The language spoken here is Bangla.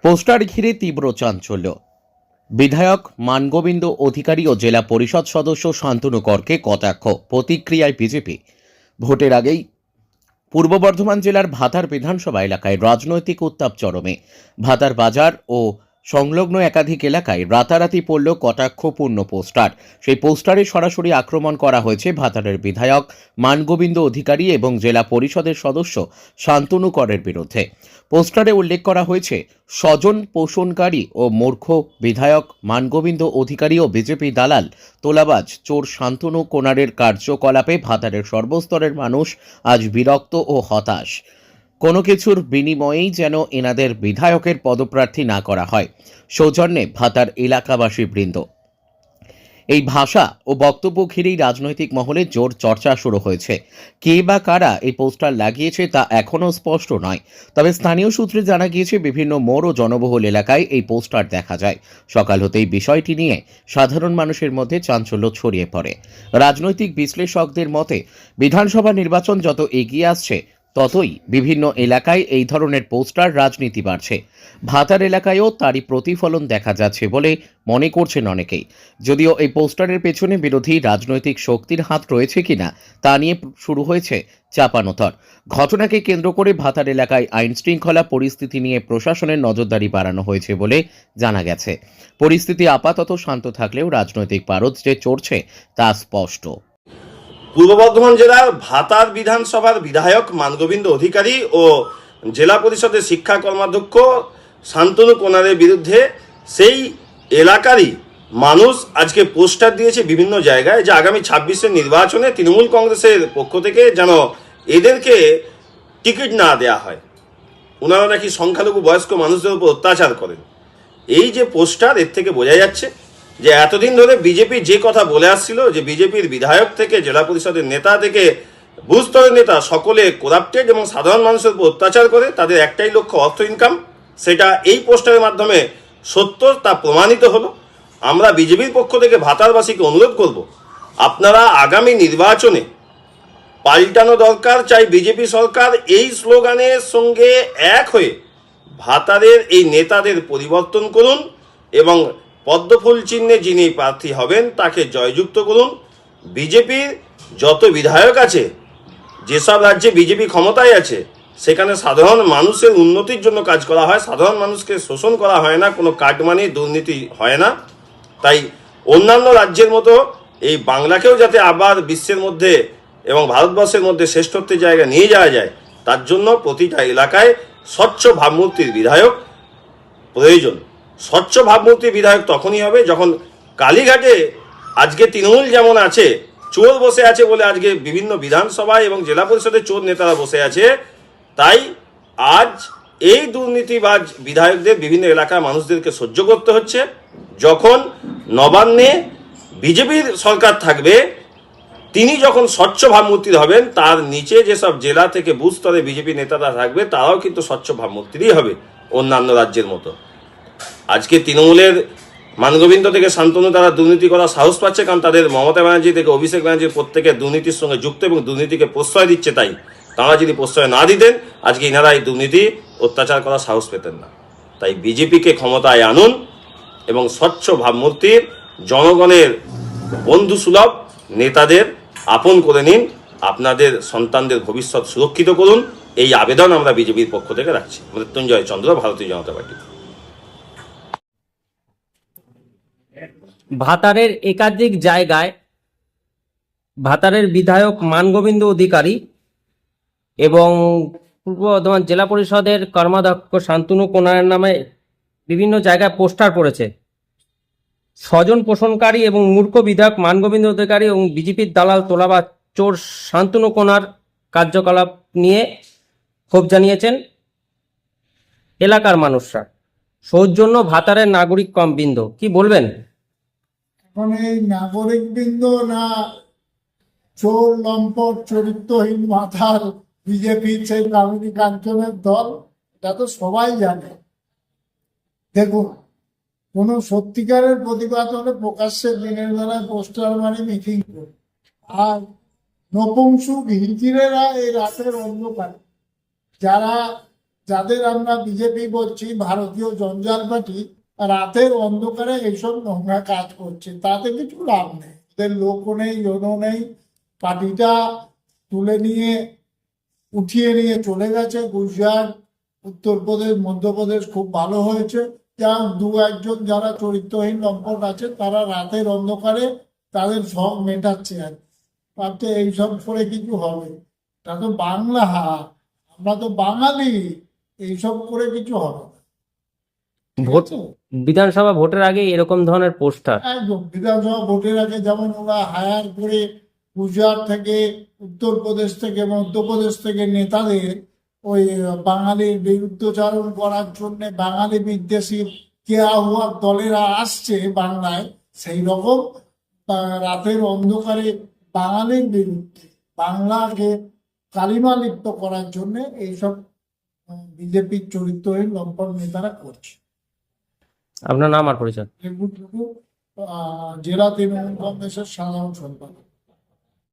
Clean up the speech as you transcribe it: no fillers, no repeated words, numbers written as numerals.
পোস্টার ঘিরে তীব্র চাঞ্চল্য। বিধায়ক মানগোবিন্দ অধিকারী ও জেলা পরিষদ সদস্য শান্তনু করকে কটাক্ষ, প্রতিক্রিয়ায় বিজেপি। ভোটের আগেই পূর্ব বর্ধমান জেলার ভাতার বিধানসভা এলাকায় রাজনৈতিক উত্তাপ চরমে। ভাতার বাজার ও সংলগ্ন একাধিক এলাকায় রাতারাতি পড়ল কটাক্ষপূর্ণ পোস্টার। সেই পোস্টারে সরাসরি আক্রমণ করা হয়েছে ভাতারের বিধায়ক মানগোবিন্দ অধিকারী এবং জেলা পরিষদের সদস্য শান্তনু করের বিরুদ্ধে। পোস্টারে উল্লেখ করা হয়েছে, স্বজন পোষণকারী ও মূর্খ বিধায়ক মানগোবিন্দ অধিকারী ও বিজেপি দালাল তোলাবাজ চোর শান্তনু কোনারের কার্যকলাপে ভাতারের সর্বস্তরের মানুষ আজ বিরক্ত ও হতাশ। কোনো কিছুর বিনিময়েই যেন এনাদের বিধায়কের পদপ্রার্থী না করা হয়, সৌজন্যে ভাতার এলাকাবাসী বৃন্দ। এই ভাষা ও বক্তব্য ঘিরেই রাজনৈতিক মহলে জোর চর্চা শুরু হয়েছে। কে বা কারা এই পোস্টার লাগিয়েছে তা এখনও স্পষ্ট নয়, তবে স্থানীয় সূত্রে জানা গিয়েছে বিভিন্ন মোড় ও জনবহুল এলাকায় এই পোস্টার দেখা যায়। সকাল হতেই বিষয়টি নিয়ে সাধারণ মানুষের মধ্যে চাঞ্চল্য ছড়িয়ে পড়ে। রাজনৈতিক বিশ্লেষকদের মতে, বিধানসভা নির্বাচন যত এগিয়ে আসছে ততই বিভিন্ন এলাকায় এই ধরনের পোস্টার রাজনীতি বাড়ছে। ভাতার এলাকায়ও তারই প্রতিফলন দেখা যাচ্ছে বলে মনে করছেন অনেকেই। যদিও এই পোস্টারের পেছনে বিরোধী রাজনৈতিক শক্তির হাত রয়েছে কিনা তা নিয়ে শুরু হয়েছে চাপানোতর। ঘটনাকে কেন্দ্র করে ভাতার এলাকায় আইন শৃঙ্খলা পরিস্থিতি নিয়ে প্রশাসনের নজরদারি বাড়ানো হয়েছে বলে জানা গেছে। পরিস্থিতি আপাতত শান্ত থাকলেও রাজনৈতিক পারদ যে চড়ছে তা স্পষ্ট। পূর্ব বর্ধমান জেলার ভাতার বিধানসভার বিধায়ক মানগোবিন্দ অধিকারী ও জেলা পরিষদের শিক্ষা কর্মাধ্যক্ষ শান্তনু কোনারের বিরুদ্ধে সেই এলাকারই মানুষ আজকে পোস্টার দিয়েছে বিভিন্ন জায়গায় যে আগামী 26-এর নির্বাচনে তৃণমূল কংগ্রেসের পক্ষ থেকে যেন এদেরকে টিকিট না দেয়া হয়। ওনারা নাকি সংখ্যালঘু বয়স্ক মানুষদের উপর অত্যাচার করেন। এই যে পোস্টার, এর থেকে বোঝা যাচ্ছে যে এতদিন ধরে বিজেপি যে কথা বলে আসছিল যে বিজেপির বিধায়ক থেকে জেলা পরিষদের নেতা থেকে বুথ স্তরের নেতা সকলে করাপ্টেড এবং সাধারণ মানুষের উপর অত্যাচার করে, তাদের একটাই লক্ষ্য অর্থ ইনকাম, সেটা এই পোস্টারের মাধ্যমে সত্য তা প্রমাণিত হলো। আমরা বিজেপির পক্ষ থেকে ভাতারবাসীকে অনুরোধ করব, আপনারা আগামী নির্বাচনে পাল্টানো দরকার চাই বিজেপি সরকার, এই স্লোগানের সঙ্গে এক হয়ে ভাতারের এই নেতাদের পরিবর্তন করুন এবং পদ্মফুল চিহ্নে যিনি প্রার্থী হবেন তাকে জয়যুক্ত করুন। বিজেপির যত বিধায়ক আছে, যেসব রাজ্যে বিজেপি ক্ষমতায় আছে, সেখানে সাধারণ মানুষের উন্নতির জন্য কাজ করা হয়, সাধারণ মানুষকে শোষণ করা হয় না, কোনো কাটমানি দুর্নীতি হয় না। তাই অন্যান্য রাজ্যের মতো এই বাংলাকেও যাতে আবার বিশ্বের মধ্যে এবং ভারতবর্ষের মধ্যে শ্রেষ্ঠত্বের জায়গা নিয়ে যাওয়া যায়, তার জন্য প্রতিটা এলাকায় স্বচ্ছ ভাবমূর্তির বিধায়ক প্রয়োজন। স্বচ্ছ ভাবমূর্তির বিধায়ক তখনই হবে যখন কালীঘাটে আজকে তৃণমূল যেমন আছে, চোর বসে আছে বলে আজকে বিভিন্ন বিধানসভায় এবং জেলা পরিষদের চোর নেতারা বসে আছে, তাই আজ এই দুর্নীতিবাজ বিধায়কদের বিভিন্ন এলাকার মানুষদেরকে সহ্য করতে হচ্ছে। যখন নবান্নে বিজেপির সরকার থাকবে, তিনি যখন স্বচ্ছ ভাবমূর্তির হবেন, তার নিচে যেসব জেলা থেকে বুথ স্তরে বিজেপি নেতারা থাকবে তারাও কিন্তু স্বচ্ছ ভাবমূর্তিরই হবে অন্যান্য রাজ্যের মতো। আজকে তৃণমূলের মানগোবিন্দ থেকে শান্তনু তারা দুর্নীতি করার সাহস পাচ্ছে, কারণ তাদের মমতা ব্যানার্জি থেকে অভিষেক ব্যানার্জির প্রত্যেকের দুর্নীতির সঙ্গে যুক্ত এবং দুর্নীতিকে প্রশ্রয় দিচ্ছে। তাই তারা যদি প্রশ্রয় না দিতেন, আজকে ইনারা এই দুর্নীতি অত্যাচার করার সাহস পেতেন না। তাই বিজেপিকে ক্ষমতায় আনুন এবং স্বচ্ছ ভাবমূর্তির জনগণের বন্ধু সুলভ নেতাদের আপন করে নিন, আপনাদের সন্তানদের ভবিষ্যৎ সুরক্ষিত করুন। এই আবেদন আমরা বিজেপির পক্ষ থেকে রাখছি। মৃত্যুঞ্জয় চন্দ্র, ভারতীয় জনতা পার্টি। ভাতারের একাধিক জায়গায় ভাতারের বিধায়ক মানগোবিন্দ অধিকারী এবং পূর্ব বর্ধমান জেলা পরিষদের কর্মাধ্যক্ষ শান্তনু কোনারের নামে বিভিন্ন জায়গায় পোস্টার পড়েছে। স্বজন পোষণকারী এবং মূর্খ বিধায়ক মানগোবিন্দ অধিকারী এবং বিজেপির দালাল তোলাবাজ চোর শান্তনু কোনার কার্যকলাপ নিয়ে ক্ষোভ জানিয়েছেন এলাকার মানুষরা। সৌজন্য ভাতারের নাগরিক কম বৃন্দ, কি বলবেন? এখন এই নাগরিক বৃন্দ না চোর লম্পট চরিত্রহীন মাথার বিজেপির সেই কামিনী কাঞ্চনের দল, এটা তো সবাই জানে। দেখুন, কোন সত্যিকারের প্রতিবাদ হলে প্রকাশ্যে দিনের বেলায় পোস্টার মারি মিটিং করে, আর নপুংসুক হিজড়েরা এই রাতের অন্ধকারে যারা যাদের আমরা বিজেপি বলছি, ভারতীয় জঞ্জাল পার্টি, রাতের অন্ধকারে এইসব নোংরা কাজ করছে, তাতে কিছু লাভ নেই। ওদের লোকও নেই, জনও নেই, পার্টিটা তুলে নিয়ে উঠিয়ে নিয়ে চলে গেছে। গুজরাট, উত্তরপ্রদেশ, মধ্যপ্রদেশ খুব ভালো হয়েছে। যা দু একজন যারা চরিত্রহীন লম্পট আছে, তারা রাতের অন্ধকারে তাদের শখ মেটাচ্ছে আর কি। ভাবছে এইসব করে কিছু হবে। তা তো বাংলা, আমরা তো বাঙালি, এইসব করে কিছু হবে না। ঠিক ভোট আছে? বিধানসভা ভোটের আগে এরকম ধরনের পোস্টার, একদম বিধানসভা ভোটের আগে যেমন ওরা হায়ার করে গুজরাট থেকে, উত্তরপ্রদেশ থেকে, মধ্যপ্রদেশ থেকে নেতাদের ওই বাঙালির বিরুদ্ধচারণ করার জন্য বাঙালি বিদ্বেষী কেয়া হুয়া দলেরা আসছে বাংলায়, সেই রকম রাতের অন্ধকারে বাঙালির বিরুদ্ধে, বাংলাকে কালিমা লিপ্ত করার জন্য এইসব বিজেপির চরিত্রহীন লম্পট নেতারা করছে। আপনার নাম আর পরিচয়? এগুলো জেলা তৃণমূল কংগ্রেসের সাধারণ সম্পাদক।